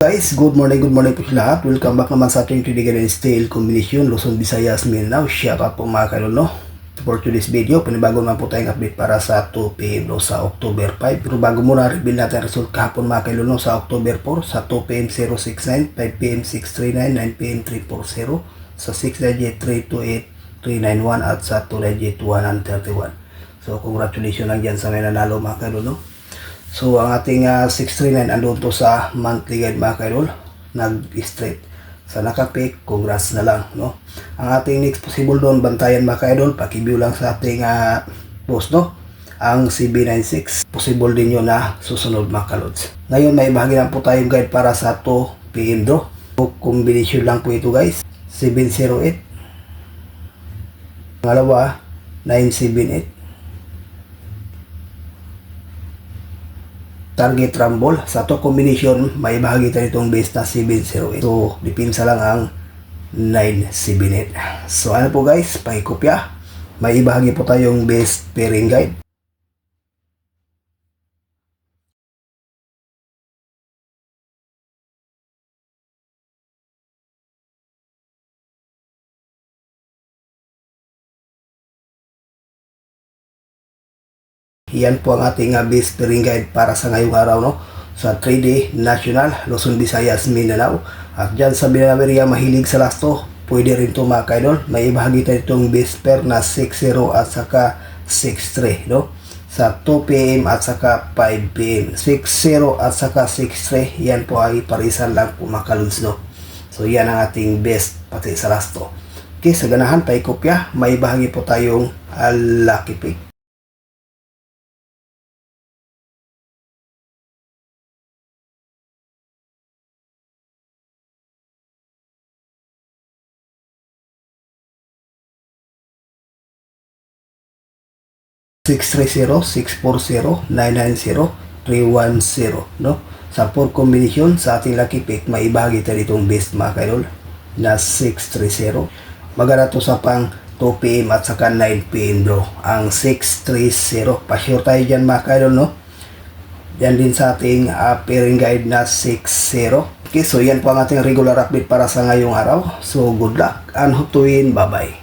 Guys, good morning po sa lahat. Welcome back naman sa ating Tridigan and Stale Combination, Luzon, Visayas, Mindanao. Shout out po mga kaidol, no? For today's video, panibago naman po tayong update para sa 2 PM no, sa October 5. Pero bago muna, reveal natin ang result kahapon mga kaidol, no, sa October 4, sa 2 PM 069, 5 PM 639, 9 PM 340, sa 6 digit 328, 391 at sa 2 digit 131. So congratulations lang dyan sa may nanalo mga kaidol, no? So ang ating 639 andun to sa monthly guide mga kaidol, nag-straight. Sa nakapick, congrats na lang, no? Ang ating next possible doon, bantayan mga kaidol, pakiview lang sa ating post, no? Ang CB96, possible din yun na susunod mga kalods. Ngayon may bahagi lang po tayong guide para sa 2 PM draw. So, combination lang po ito guys, 708, pangalawa 978, target rumble. Sa to combination, may bahagi tayo itong base na 708. So, dipinsa lang ang 978. So, ano po guys, pakikopya. May ibahagi po tayong base pairing guide. Yan po ang ating base pairing guide para sa ngayong araw, no? Sa 3D National, Luzon, Visayas, Mindanao. At dyan sa Binaveria mahilig sa lasto, pwede rin ito mga kaidol. May ibahagi tayo itong base pair na 6-0 at saka 6-3, no? Sa 2 PM at saka 5 PM. 6-0 at saka 6-3, yan po ay parisan lang po mga kaluns, no? So yan ang ating best pati sa lasto. Okay, sa ganahan, paikopya, may bahagi po tayong lucky pick. Six 640, 990, 310, no? Sa 4 combination sa ating lucky pick, may ibahagi tayo ditong best mga kaidol na 630. Magana to sa pang 2 PM at saka 9 PM draw. Ang 630, pa-sure tayo dyan mga kaidol, no? Yan din sa ating pairing guide na 60. Okay, so yan po ang ating regular update para sa ngayong araw. So good luck and hope to win. Bye bye.